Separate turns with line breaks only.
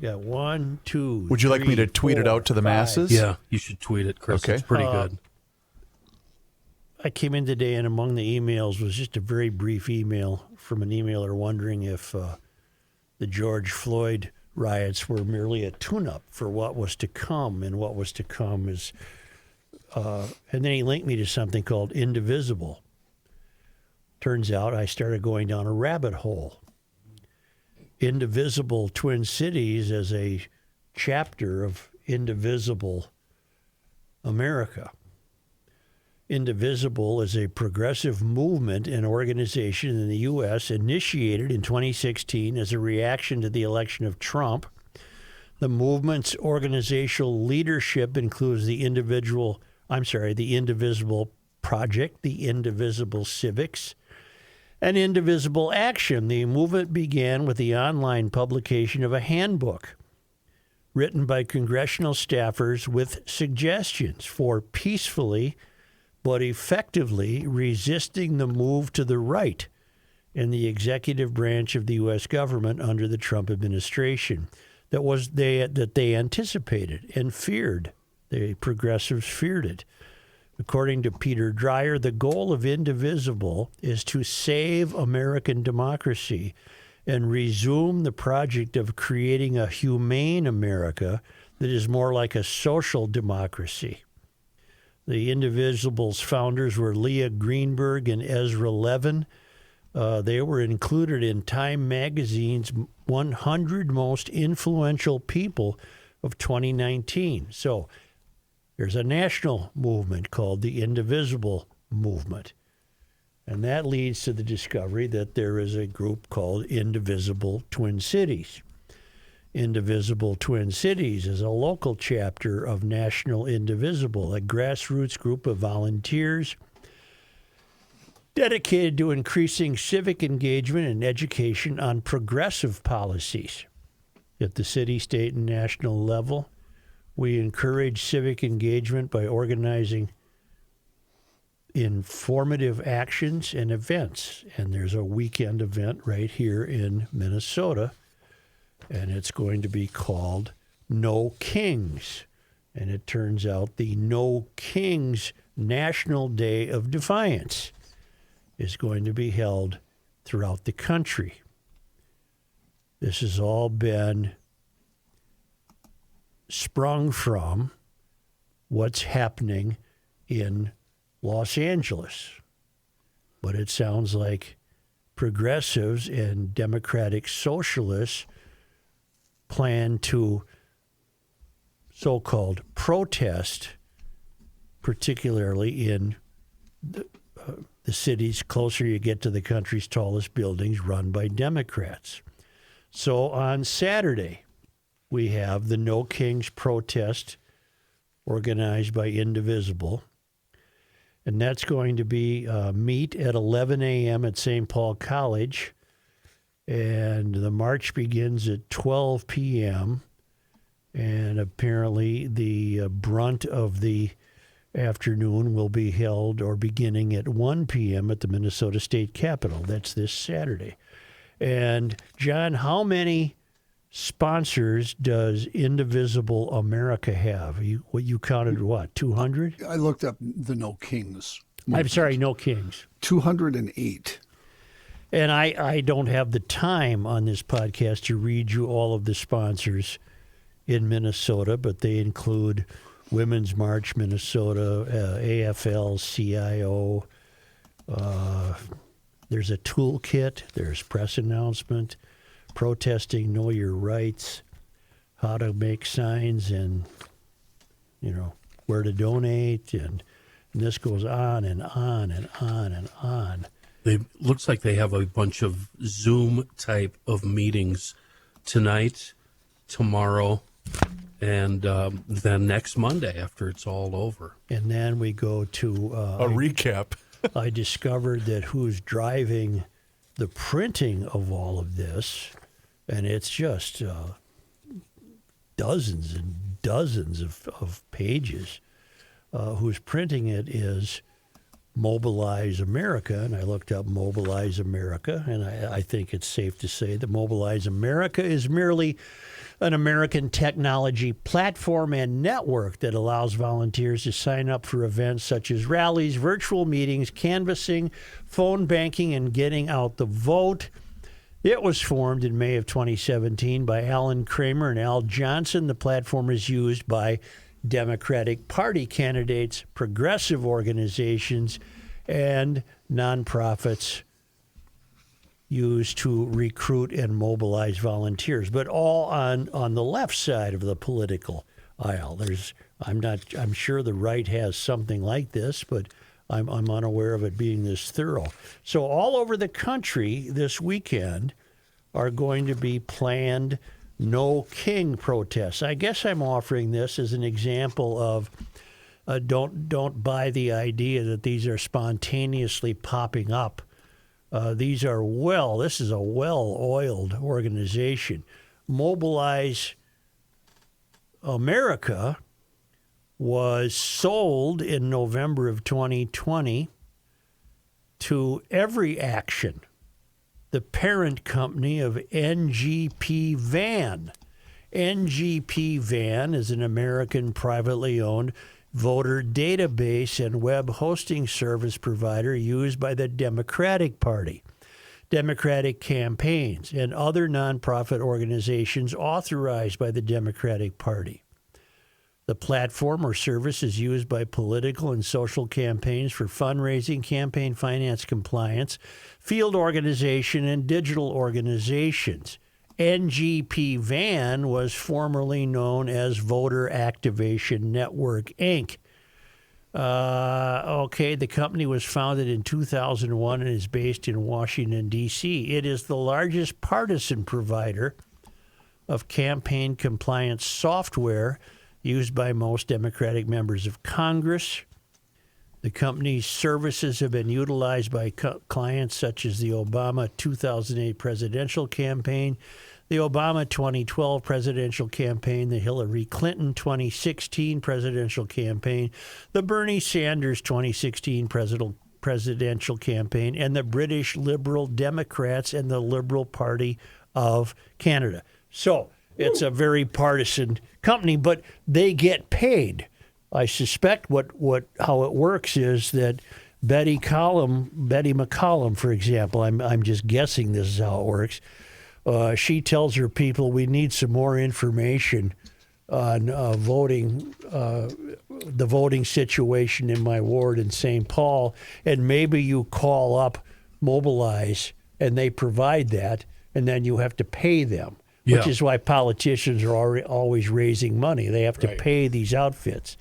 We got 1, 2.
Would you like me to
3,
tweet it
4,
out to the
5.
masses?
Yeah, you should tweet it, Chris.
Okay.
It's pretty good.
I came in today, and among the emails was just a very brief email from an emailer wondering if the George Floyd riots were merely a tune-up for what was to come, and what was to come is, and then he linked me to something called Indivisible. Turns out I started going down a rabbit hole. Indivisible Twin Cities as a chapter of Indivisible America. Indivisible is a progressive movement and organization in the U.S. initiated in 2016 as a reaction to the election of Trump. The movement's organizational leadership includes the Indivisible Project, the Indivisible Civics, and Indivisible Action. The movement began with the online publication of a handbook written by congressional staffers with suggestions for peacefully but effectively resisting the move to the right in the executive branch of the U.S. government under the Trump administration that they anticipated and feared. The progressives feared it. According to Peter Dreyer, the goal of Indivisible is to save American democracy and resume the project of creating a humane America that is more like a social democracy. The Indivisible's founders were Leah Greenberg and Ezra Levin. They were included in Time Magazine's 100 Most Influential People of 2019. So there's a national movement called the Indivisible Movement. And that leads to the discovery that there is a group called Indivisible Twin Cities. Indivisible Twin Cities is a local chapter of National Indivisible, a grassroots group of volunteers dedicated to increasing civic engagement and education on progressive policies. At the city, state, and national level, we encourage civic engagement by organizing informative actions and events. And there's a weekend event right here in Minnesota, and it's going to be called No Kings. And it turns out the No Kings National Day of Defiance is going to be held throughout the country. This has all been sprung from what's happening in Los Angeles. But it sounds like progressives and democratic socialists plan to so-called protest, particularly in the cities closer you get to the country's tallest buildings run by Democrats. So on Saturday, we have the No Kings protest organized by Indivisible. And that's going to be meet at 11 a.m. at St. Paul College. And the march begins at 12 p.m. And apparently the brunt of the afternoon will be held or beginning at 1 p.m. at the Minnesota State Capitol. That's this Saturday. And, John, how many sponsors does Indivisible America have? You counted what, 200?
I looked up the No Kings.
I'm sorry, No Kings.
208.
And I don't have the time on this podcast to read you all of the sponsors in Minnesota, but they include Women's March Minnesota, AFL-CIO. There's a toolkit. There's press announcement, protesting, know your rights, how to make signs, and, where to donate. And this goes on and on and on and on.
It looks like they have a bunch of Zoom type of meetings tonight, tomorrow, and then next Monday after it's all over.
And then we go to
a recap.
I discovered that who's driving the printing of all of this, and it's just dozens and dozens of pages. Who's printing it is Mobilize America, and I looked up Mobilize America, and I think it's safe to say that Mobilize America is merely an American technology platform and network that allows volunteers to sign up for events such as rallies, virtual meetings, canvassing, phone banking, and getting out the vote. It was formed in May of 2017 by Alan Kramer and Al Johnson. The platform is used by Democratic Party candidates, progressive organizations, and nonprofits used to recruit and mobilize volunteers, but all on the left side of the political aisle. I'm sure the right has something like this, but I'm unaware of it being this thorough. So all over the country this weekend are going to be planned No King protests. I guess I'm offering this as an example of don't buy the idea that these are spontaneously popping up. This is a well-oiled organization. Mobilize America was sold in November of 2020 to Every Action, the parent company of NGP Van. NGP Van is an American privately owned voter database and web hosting service provider used by the Democratic Party, Democratic campaigns, and other nonprofit organizations authorized by the Democratic Party. The platform or service is used by political and social campaigns for fundraising, campaign finance compliance, field organization, and digital organizations. NGP Van was formerly known as Voter Activation Network, Inc. The company was founded in 2001 and is based in Washington, D.C. It is the largest partisan provider of campaign compliance software used by most Democratic members of Congress. The company's services have been utilized by clients such as the Obama 2008 presidential campaign, the Obama 2012 presidential campaign, the Hillary Clinton 2016 presidential campaign, the Bernie Sanders 2016 presidential campaign, and the British Liberal Democrats and the Liberal Party of Canada. So it's a very partisan company, but they get paid. I suspect how it works is that Betty McCollum, for example, I'm just guessing this is how it works. She tells her people, we need some more information on voting, the voting situation in my ward in St. Paul, and maybe you call up Mobilize, and they provide that, and then you have to pay them, which is why politicians are always raising money. They have to pay these outfits.